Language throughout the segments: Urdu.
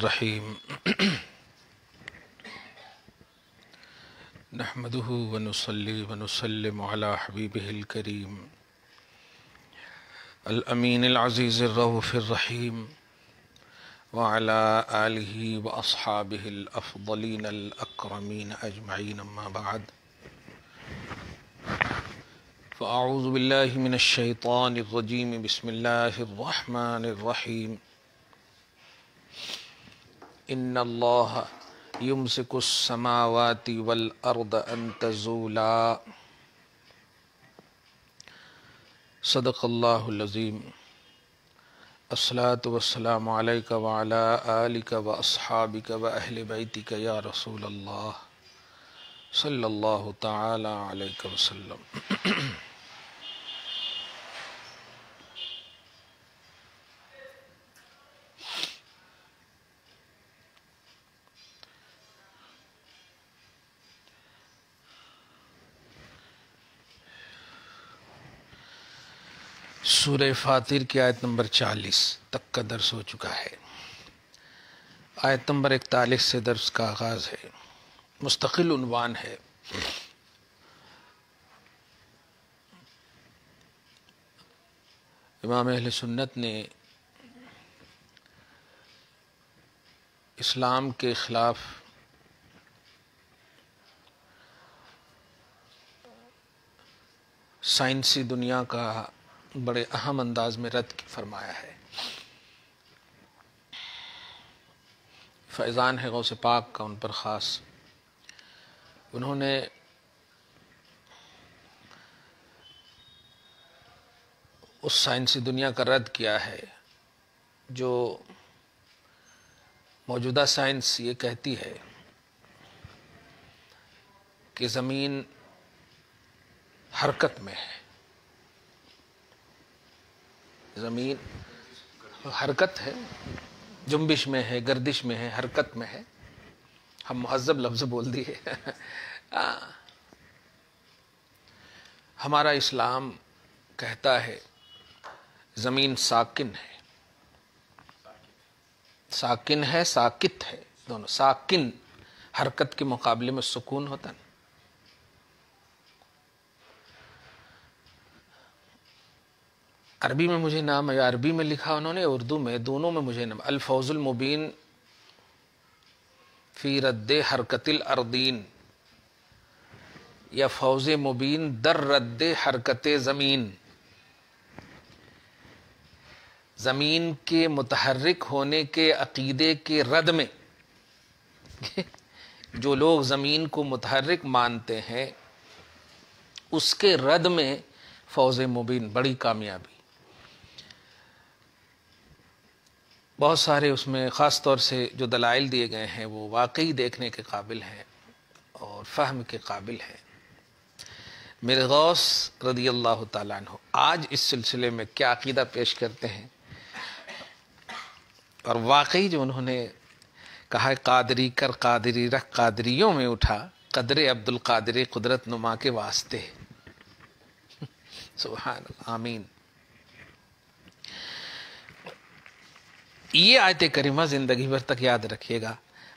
الرحیم نحمده ونصلی ونسلم علی حبیبہ الکریم الامین العزیز الرؤوف الرحیم وعلی آلہ واصحابہ الافضلین الاکرمین اجمعین اما بعد فاعوذ باللہ من الشیطان الرجیم بسم اللہ الرحمن الرحیم ان اللہ یمسک السماوات والارض ان تزولا صدق اللہ العظیم الصلاة والسلام علیک وعلی آلک واصحابک واہل بیتک یا رسول اللہ صلی اللہ تعالی علیہ وسلم۔ سورہ فاطر کی آیت نمبر 40 تک کا درس ہو چکا ہے۔ آیت نمبر 41 سے درس کا آغاز ہے، مستقل عنوان ہے امام اہل سنت نے اسلام کے خلاف سائنسی دنیا کا بڑے اہم انداز میں رد فرمایا ہے۔ فیضان ہے غوث پاک کا ان پر خاص، انہوں نے اس سائنسی دنیا کا رد کیا ہے جو موجودہ سائنس یہ کہتی ہے کہ زمین حرکت میں ہے، زمین حرکت ہے، جنبش میں ہے، گردش میں ہے، حرکت میں ہے۔ ہم مہذب لفظ بول دیے۔ ہمارا اسلام کہتا ہے زمین ساکن ہے، ساکن ہے، ساکت ہے، دونوں۔ ساکن حرکت کے مقابلے میں سکون ہوتا نا۔ عربی میں مجھے نام ہے، عربی میں لکھا انہوں نے، اردو میں، دونوں میں مجھے نام، الفوز المبین فی رد حرکت الارضین، یا فوز مبین در رد حرکت زمین۔ زمین کے متحرک ہونے کے عقیدے کے رد میں جو لوگ زمین کو متحرک مانتے ہیں اس کے رد میں فوز مبین، بڑی کامیابی۔ بہت سارے اس میں خاص طور سے جو دلائل دیے گئے ہیں وہ واقعی دیکھنے کے قابل ہیں اور فہم کے قابل ہیں۔ میرے غوث رضی اللہ تعالیٰ عنہ آج اس سلسلے میں کیا عقیدہ پیش کرتے ہیں، اور واقعی جو انہوں نے کہا ہے قادری کر قادری رکھ قادریوں میں اٹھا، قدر عبد القادر قدرت نما کے واسطے۔ سبحان اللہ، آمین۔ یہ آیت کریمہ زندگی بھر تک یاد رکھیے گا۔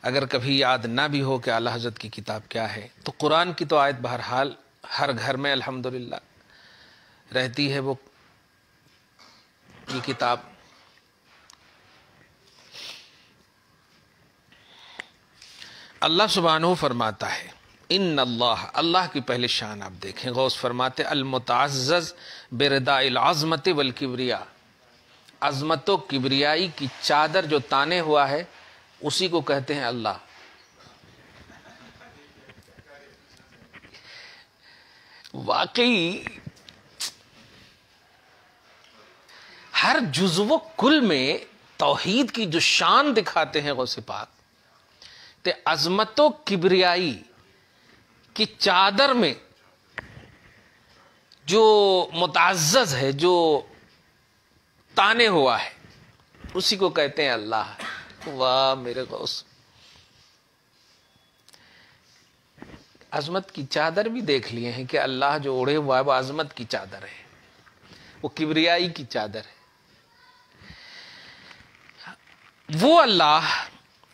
اگر کبھی یاد نہ بھی ہو کہ اعلیٰ حضرت کی کتاب کیا ہے، تو قرآن کی تو آیت بہرحال ہر گھر میں الحمدللہ رہتی ہے، وہ یہ کتاب۔ اللہ سبحانہ فرماتا ہے ان اللہ کی پہلے شان آپ دیکھیں، غوث فرماتے المتعزز برداء العظمت والکبریاء، عظمت و کبریائی کی چادر جو تانے ہوا ہے اسی کو کہتے ہیں اللہ۔ واقعی ہر جزو و کل میں توحید کی جو شان دکھاتے ہیں غوث پاک، تے عظمت و کبریائی کی چادر میں جو متعزز ہے، جو تانے ہوا ہے، اسی کو کہتے ہیں اللہ۔ واہ میرے غوث، عظمت کی چادر بھی دیکھ لیے ہیں کہ اللہ جو اوڑھے ہوا ہے وہ عظمت کی چادر ہے، وہ کبریائی کی چادر ہے۔ وہ اللہ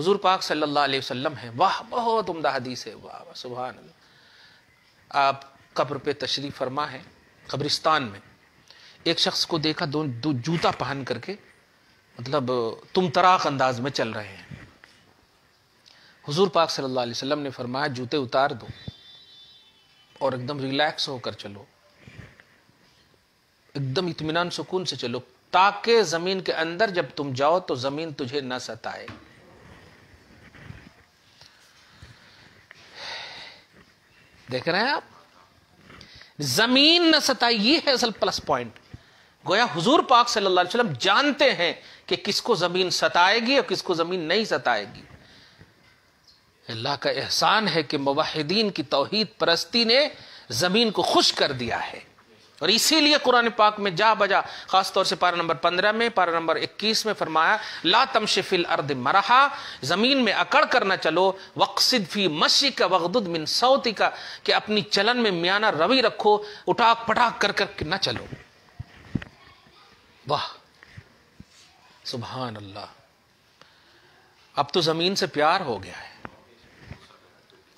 حضور پاک صلی اللہ علیہ وسلم ہیں، واہ بہت عمدہ حدیث ہے، واہ واہ سبحان اللہ۔ آپ قبر پہ تشریف فرما ہے، قبرستان میں ایک شخص کو دیکھا دو جوتا پہن کر کے مطلب تم تراق انداز میں چل رہے ہیں۔ حضور پاک صلی اللہ علیہ وسلم نے فرمایا جوتے اتار دو اور ایک دم ریلیکس ہو کر چلو، ایک دم اطمینان سکون سے چلو، تاکہ زمین کے اندر جب تم جاؤ تو زمین تجھے نہ ستائے۔ دیکھ رہے ہیں آپ، زمین نہ ستائے، یہ ہے اصل پلس پوائنٹ۔ گویا حضور پاک صلی اللہ علیہ وسلم جانتے ہیں کہ کس کو زمین ستائے گی اور کس کو زمین نہیں ستائے گی۔ اللہ کا احسان ہے کہ موحدین کی توحید پرستی نے زمین کو خوش کر دیا ہے، اور اسی لیے قرآن پاک میں جا بجا خاص طور سے پارہ نمبر 15 میں، پارہ نمبر 21 میں فرمایا لا تمشی فی الارض مرحا، زمین میں اکڑ کر نہ چلو، وقصد فی مشیک وغضض من صوتک، کہ اپنی چلن میں میانہ روی رکھو، اٹاک پٹاک کر کر نہ چلو۔ واہ سبحان اللہ، اب تو زمین سے پیار ہو گیا ہے۔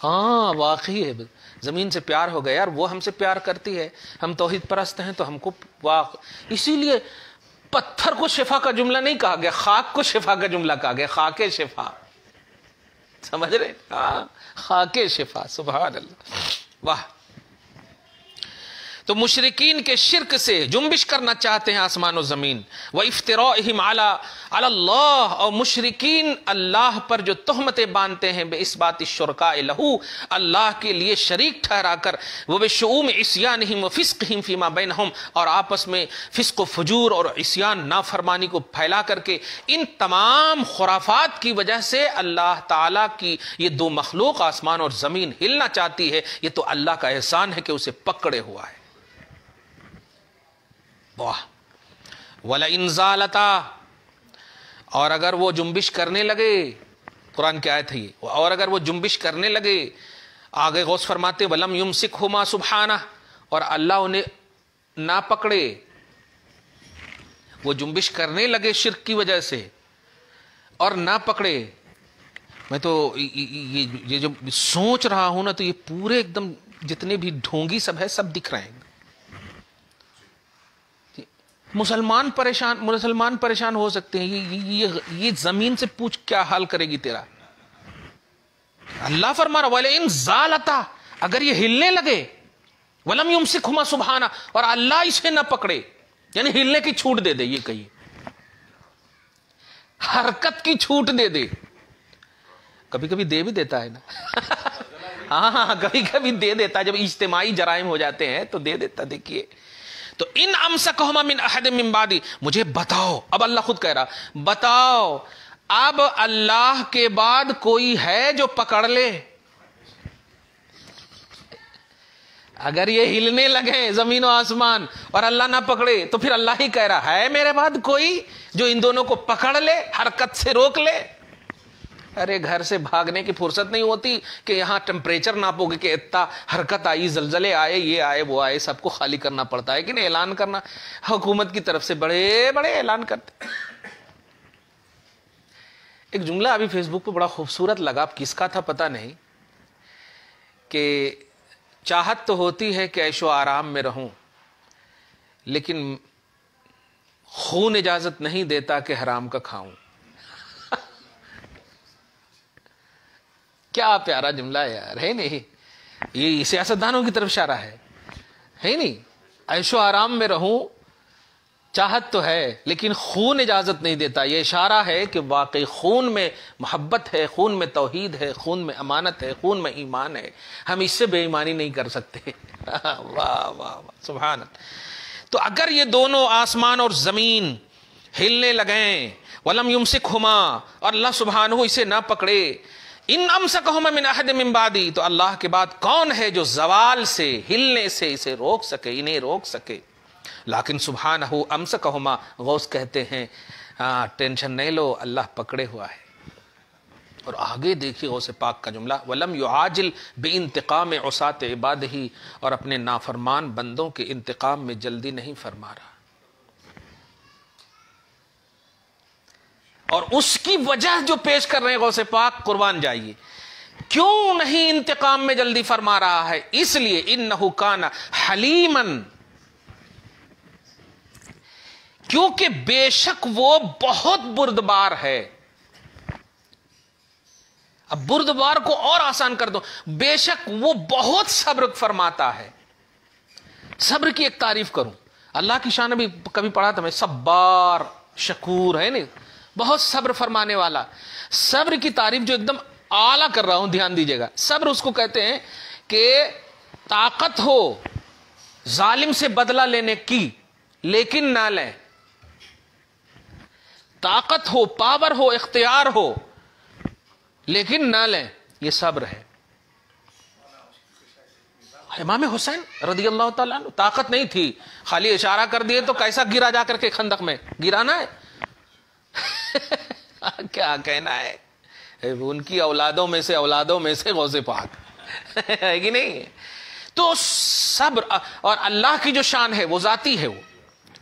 ہاں واقعی ہے، زمین سے پیار ہو گیا، اور وہ ہم سے پیار کرتی ہے، ہم توحید پرست ہیں تو ہم کو اسی لیے پتھر کو شفا کا جملہ نہیں کہا گیا، خاک کو شفا کا جملہ کہا گیا، خاک شفا، سمجھ رہے؟ ہاں خاک شفا، سبحان اللہ، واہ۔ تو مشرکین کے شرک سے جنبش کرنا چاہتے ہیں آسمان و زمین، وَإِفْتِرَائِهِمْ عَلَى اللَّهِ، اور مشرکین اللہ پر جو تہمتیں باندھتے ہیں بے اثبات الشرکاء لہ، اللہ کے لیے شریک ٹھہرا کر، وَبِشُؤُومِ عِصْيَانِهِمْ وَفِسْقِهِمْ فِيمَا بَيْنَهُمْ، اور آپس میں فسق و فجور اور عصیان نافرمانی کو پھیلا کر کے، ان تمام خرافات کی وجہ سے اللہ تعالیٰ کی یہ دو مخلوق آسمان اور زمین ہلنا چاہتی ہے، یہ تو اللہ کا احسان ہے کہ اسے پکڑے ہوا ہے۔ واہ وَلَئِنْ زَالَتَا، اور اگر وہ جنبش کرنے لگے، قرآن کی آیت ہے یہ، اور اگر وہ جنبش کرنے لگے، آگے غوث فرماتے وَلَمْ يُمْسِكْهُمَا سُبْحَانَهُ، اور اللہ انہیں نہ پکڑے، وہ جنبش کرنے لگے شرک کی وجہ سے اور نہ پکڑے۔ میں تو یہ جو سوچ رہا ہوں نا، تو یہ پورے ایک دم جتنے بھی ڈھونگی سب ہے سب دکھ رہے ہیں۔ مسلمان پریشان ہو سکتے ہیں، یہ زمین سے پوچھ کیا حال کرے گی تیرا۔ اللہ فرما رہا وَلَئِنْ زَالَتَا، اگر یہ ہلنے لگے، وَلَمْ يُمْسِكْهُمَا سُبْحَانَهُ، اور اللہ اسے نہ پکڑے، یعنی ہلنے کی چھوٹ دے دے، یہ کہیے حرکت کی چھوٹ دے دے، کبھی کبھی دے بھی دیتا ہے نا ہاں کبھی کبھی دے دیتا ہے، جب اجتماعی جرائم ہو جاتے ہیں تو دے دیتا۔ دیکھیے تو ان امسکہما من احد من بعدی، مجھے بتاؤ، اب اللہ خود کہہ رہا بتاؤ اب اللہ کے بعد کوئی ہے جو پکڑ لے؟ اگر یہ ہلنے لگے زمین و آسمان اور اللہ نہ پکڑے تو پھر اللہ ہی کہہ رہا ہے میرے بعد کوئی جو ان دونوں کو پکڑ لے، حرکت سے روک لے؟ ارے گھر سے بھاگنے کی فرصت نہیں ہوتی کہ یہاں ٹمپریچر ناپو گے کہ اتنا حرکت آئی، زلزلے آئے، یہ آئے وہ آئے، سب کو خالی کرنا پڑتا ہے کہ نہیں، اعلان کرنا حکومت کی طرف سے بڑے بڑے اعلان کرتے۔ ایک جملہ ابھی فیس بک پہ بڑا خوبصورت لگا، کس کا تھا پتہ نہیں، کہ چاہت تو ہوتی ہے کہ عیش و آرام میں رہوں، لیکن خون اجازت نہیں دیتا کہ حرام کا کھاؤں۔ کیا پیارا جملہ ہے یار، ہے نہیں؟ یہ سیاستدانوں کی طرف اشارہ ہے نہیں؟ عیش و آرام میں رہوں چاہت تو ہے لیکن خون اجازت نہیں دیتا، یہ اشارہ ہے کہ واقعی خون میں محبت ہے، خون میں توحید ہے، خون میں امانت ہے، خون میں ایمان ہے، ہم اس سے بے ایمانی نہیں کر سکتے۔ واہ واہ واہ سبحان اللہ۔ تو اگر یہ دونوں آسمان اور زمین ہلنے لگیں، وَلَمْ يُمْسِكْهُمَا، اور اللہ سبحانہ اسے نہ پکڑے، ان امسکہما من احد من بعدی، تو اللہ کے بعد کون ہے جو زوال سے، ہلنے سے اسے روک سکے، انہیں روک سکے؟ لیکن سبحانہ امسکہما، غوث کہتے ہیں ٹینشن نہیں لو، اللہ پکڑے ہوا ہے۔ اور آگے دیکھیے غوث پاک کا جملہ وَلَمْ يُعَاجِلْ بِانتقام عصاة عبادہ، اور اپنے نافرمان بندوں کے انتقام میں جلدی نہیں فرما رہا۔ اور اس کی وجہ جو پیش کر رہے ہیں غوث پاک، قربان جائیے، کیوں نہیں انتقام میں جلدی فرما رہا ہے؟ اس لیے انہ کان حلیما، کیونکہ بے شک وہ بہت بردبار ہے۔ اب بردبار کو اور آسان کر دو، بے شک وہ بہت صبر فرماتا ہے۔ صبر کی ایک تعریف کروں، اللہ کی شان بھی کبھی پڑھا تھا میں، صبار شکور ہے نہیں، بہت صبر فرمانے والا۔ صبر کی تعریف جو ایک دم اعلیٰ کر رہا ہوں، دھیان دیجیے گا۔ صبر اس کو کہتے ہیں کہ طاقت ہو ظالم سے بدلہ لینے کی لیکن نہ لیں، طاقت ہو، پاور ہو، اختیار ہو لیکن نہ لیں، یہ صبر ہے۔ امام حسین رضی اللہ تعالیٰ عنہ طاقت نہیں تھی، خالی اشارہ کر دیے تو کیسا گرا جا کر کے خندق میں، گرانا ہے کیا کہنا ہے، ان کی اولادوں میں سے غوث پاک ہے کہ نہیں؟ تو صبر، اور اللہ کی جو شان ہے وہ ذاتی ہے، وہ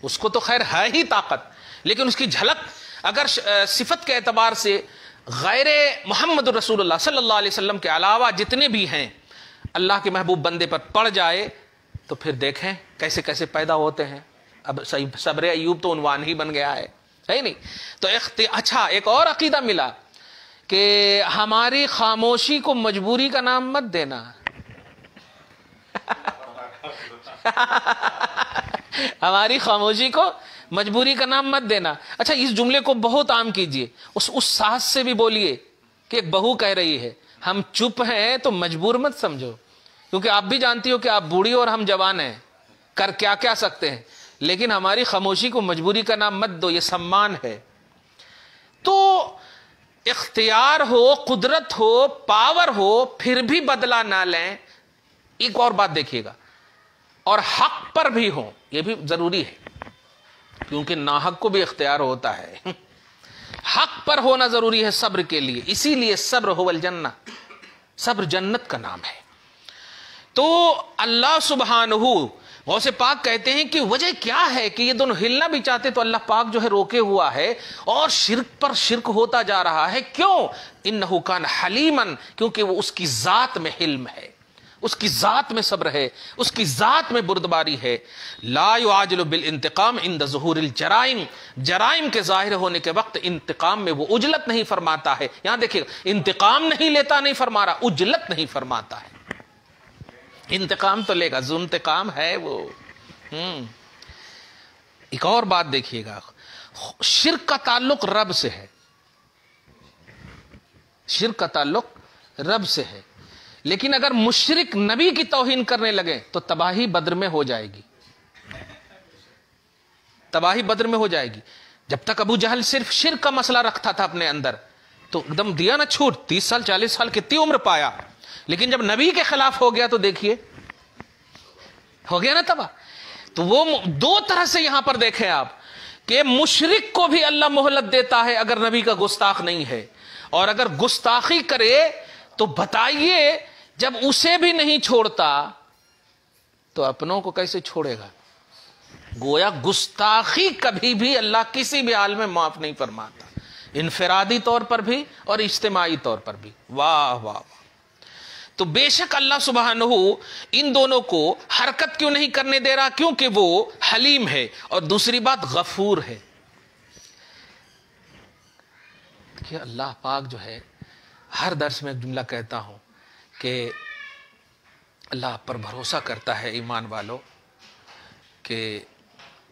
اس کو تو خیر ہے ہی طاقت، لیکن اس کی جھلک اگر صفت کے اعتبار سے غیر محمد رسول اللہ صلی اللہ علیہ وسلم کے علاوہ جتنے بھی ہیں اللہ کے محبوب بندے پر پڑ جائے تو پھر دیکھیں کیسے کیسے پیدا ہوتے ہیں۔ اب صبر ایوب تو عنوان ہی بن گیا ہے نہیں؟ تو اچھا ایک اور عقیدہ ملا کہ ہماری خاموشی کو مجبوری کا نام مت دینا ہماری خاموشی کو مجبوری کا نام مت دینا۔ اچھا اس جملے کو بہت عام کیجئے، اس ساس سے بھی بولیے کہ ایک بہو کہہ رہی ہے ہم چپ ہیں تو مجبور مت سمجھو، کیونکہ آپ بھی جانتی ہو کہ آپ بوڑھی اور ہم جوان ہیں، کر کیا سکتے ہیں، لیکن ہماری خاموشی کو مجبوری کا نام مت دو، یہ سمان ہے۔ تو اختیار ہو، قدرت ہو، پاور ہو، پھر بھی بدلہ نہ لیں۔ ایک اور بات دیکھیے گا، اور حق پر بھی ہو، یہ بھی ضروری ہے کیونکہ ناحق کو بھی اختیار ہوتا ہے، حق پر ہونا ضروری ہے صبر کے لیے، اسی لیے صبر هو الجنہ، صبر جنت کا نام ہے۔ تو اللہ سبحانہ غوث پاک کہتے ہیں کہ وجہ کیا ہے کہ یہ دونوں ہلنا بھی چاہتے تو اللہ پاک جو ہے روکے ہوا ہے، اور شرک پر شرک ہوتا جا رہا ہے۔ کیوں؟ انہ کان حلیما، کیونکہ وہ اس کی ذات میں حلم ہے، اس کی ذات میں صبر ہے، اس کی ذات میں بردباری ہے۔ لا یعاجل بالانتقام عند ظہور الجرائم، جرائم کے ظاہر ہونے کے وقت انتقام میں وہ عجلت نہیں فرماتا ہے۔ یہاں دیکھیے انتقام نہیں لیتا، نہیں فرما رہا، عجلت نہیں فرماتا ہے۔ انتقام تو لے گا، ذو انتقام ہے وہ۔ ایک اور بات دیکھیے گا، شرک کا تعلق رب سے ہے، شرک کا تعلق رب سے ہے، لیکن اگر مشرک نبی کی توہین کرنے لگے تو تباہی بدر میں ہو جائے گی، تباہی بدر میں ہو جائے گی۔ جب تک ابو جہل صرف شرک کا مسئلہ رکھتا تھا اپنے اندر تو ایک دم دیا نا چھوٹ، 30 سال 40 سال کتنی عمر پایا، لیکن جب نبی کے خلاف ہو گیا تو دیکھیے ہو گیا نا تباہ۔ تو وہ دو طرح سے یہاں پر دیکھیں آپ کہ مشرک کو بھی اللہ مہلت دیتا ہے اگر نبی کا گستاخ نہیں ہے، اور اگر گستاخی کرے تو بتائیے جب اسے بھی نہیں چھوڑتا تو اپنوں کو کیسے چھوڑے گا؟ گویا گستاخی کبھی بھی اللہ کسی بھی حال میں معاف نہیں فرماتا، انفرادی طور پر بھی اور اجتماعی طور پر بھی۔ واہ واہ واہ۔ تو بے شک اللہ سبحانہ ان دونوں کو حرکت کیوں نہیں کرنے دے رہا؟ کیونکہ وہ حلیم ہے، اور دوسری بات غفور ہے۔ کہ اللہ پاک جو ہے، ہر درس میں ایک جملہ کہتا ہوں کہ اللہ پر بھروسہ کرتا ہے ایمان والو کہ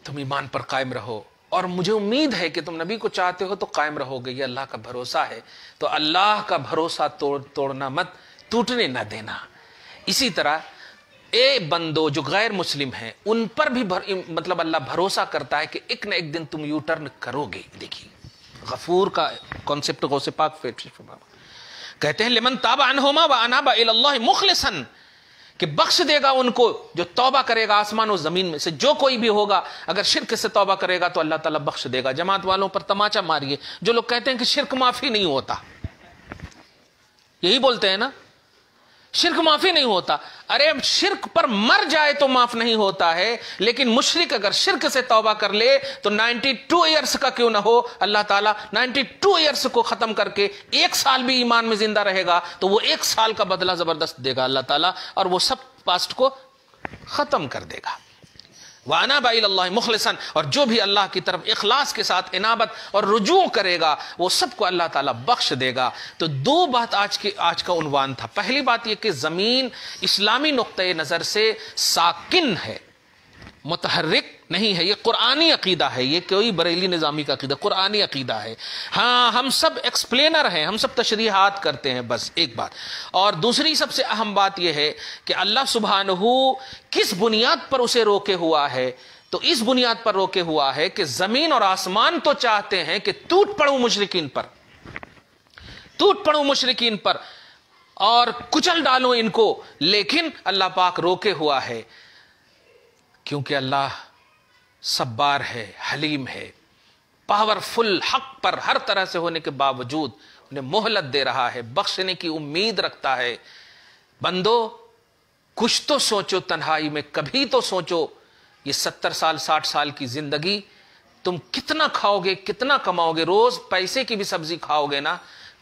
تم ایمان پر قائم رہو، اور مجھے امید ہے کہ تم نبی کو چاہتے ہو تو قائم رہو گے، یہ اللہ کا بھروسہ ہے۔ تو اللہ کا بھروسہ توڑنا مت، ٹوٹنے نہ دینا۔ اسی طرح اے بندو جو غیر مسلم ہیں ان پر بھی مطلب اللہ بھروسہ کرتا ہے کہ ایک نہ ایک دن تم یو ٹرن کرو گے۔ دیکھیے غفور کا کانسیپٹ غوث پاک کہتے ہیں لمن تاب عنہما واناب الی اللہ مخلصا، کہ بخش دے گا ان کو جو توبہ کرے گا آسمان و زمین میں سے، جو کوئی بھی ہوگا اگر شرک سے توبہ کرے گا تو اللہ تعالیٰ بخش دے گا۔ جماعت والوں پر تماچا ماریے جو لوگ کہتے ہیں کہ شرک معافی نہیں ہوتا، یہی بولتے ہیں نا شرک معافی نہیں ہوتا. ارے شرک پر مر جائے تو معاف نہیں ہوتا ہے، لیکن مشرک اگر شرک سے توبہ کر لے تو 92 ایئرس کا کیوں نہ ہو، اللہ تعالیٰ 92 ایئرس کو ختم کر کے 1 سال بھی ایمان میں زندہ رہے گا تو وہ 1 سال کا بدلہ زبردست دے گا اللہ تعالیٰ، اور وہ سب پاسٹ کو ختم کر دے گا. وَأَنَابَ إِلَى اللَّهِ مُخْلِصًا، اور جو بھی اللہ کی طرف اخلاص کے ساتھ انابت اور رجوع کرے گا وہ سب کو اللہ تعالیٰ بخش دے گا. تو 2 بات آج کا عنوان تھا. پہلی بات یہ کہ زمین اسلامی نقطۂ نظر سے ساکن ہے، متحرک نہیں ہے. یہ قرآنی عقیدہ ہے، یہ کوئی بریلی نظامی کا عقیدہ، قرآنی عقیدہ ہے. ہاں ہم سب ایکسپلینر ہیں، ہم سب تشریحات کرتے ہیں، بس ایک بات. اور دوسری سب سے اہم بات یہ ہے کہ اللہ سبحانہ کس بنیاد پر اسے روکے ہوا ہے. تو اس بنیاد پر روکے ہوا ہے کہ زمین اور آسمان تو چاہتے ہیں کہ ٹوٹ پڑوں مشرکین پر اور کچل ڈالو ان کو، لیکن اللہ پاک روکے ہوا ہے کیونکہ اللہ صبار ہے، حلیم ہے، پاورفل، حق پر ہر طرح سے ہونے کے باوجود انہیں مہلت دے رہا ہے، بخشنے کی امید رکھتا ہے. بندو کچھ تو سوچو، تنہائی میں کبھی تو سوچو، یہ 70 سال 60 سال کی زندگی تم کتنا کھاؤ گے، کتنا کماؤ گے، روز پیسے کی بھی سبزی کھاؤ گے نا،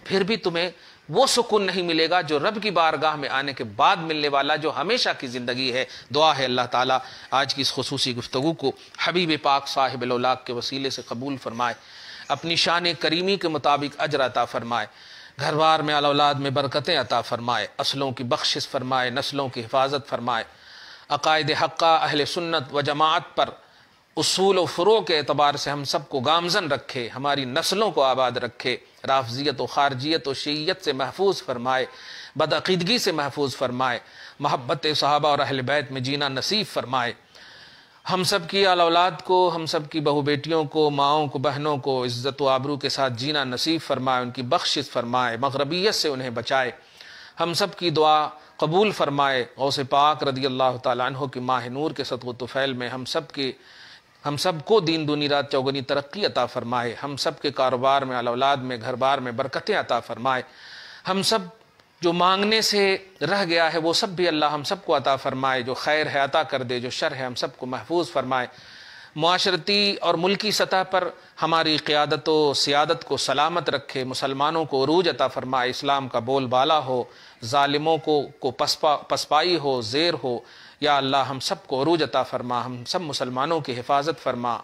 پھر بھی تمہیں وہ سکون نہیں ملے گا جو رب کی بارگاہ میں آنے کے بعد ملنے والا، جو ہمیشہ کی زندگی ہے. دعا ہے اللہ تعالیٰ آج کی اس خصوصی گفتگو کو حبیب پاک صاحب الاولاق کے وسیلے سے قبول فرمائے، اپنی شان کریمی کے مطابق اجر عطا فرمائے، گھر بار میں اولاد میں برکتیں عطا فرمائے، اصلوں کی بخشش فرمائے، نسلوں کی حفاظت فرمائے، عقائد حقہ اہل سنت و جماعت پر اصول و فروع کے اعتبار سے ہم سب کو گامزن رکھے، ہماری نسلوں کو آباد رکھے، رافضیت و خارجیت و شیعیت سے محفوظ فرمائے، بدعقیدگی سے محفوظ فرمائے، محبت صحابہ اور اہل بیت میں جینا نصیب فرمائے. ہم سب کی اولاد کو، ہم سب کی بہو بیٹیوں کو، ماؤں کو، بہنوں کو عزت و آبرو کے ساتھ جینا نصیب فرمائے، ان کی بخشش فرمائے، مغربیت سے انہیں بچائے. ہم سب کی دعا قبول فرمائے. غوث پاک رضی اللہ تعالیٰ عنہ کی ماہ نور کے صدق و طفیل میں ہم سب کو دین دنی رات چوگنی ترقی عطا فرمائے. ہم سب کے کاروبار میں، اولاد میں، گھر بار میں برکتیں عطا فرمائے. ہم سب جو مانگنے سے رہ گیا ہے وہ سب بھی اللہ ہم سب کو عطا فرمائے. جو خیر ہے عطا کر دے، جو شر ہے ہم سب کو محفوظ فرمائے. معاشرتی اور ملکی سطح پر ہماری قیادت و سیادت کو سلامت رکھے، مسلمانوں کو عروج عطا فرمائے، اسلام کا بول بالا ہو، ظالموں کو پسپائی ہو، زیر ہو. یا اللہ ہم سب کو عروج عطا فرما، ہم سب مسلمانوں کی حفاظت فرما،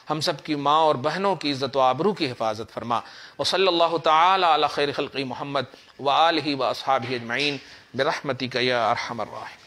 ہم سب کی ماں اور بہنوں کی عزت و آبرو کی حفاظت فرما. وصلی اللہ تعالی علی خیر خلق محمد وآلہ واصحابہ اجمعین برحمتک یا ارحم الراحمین.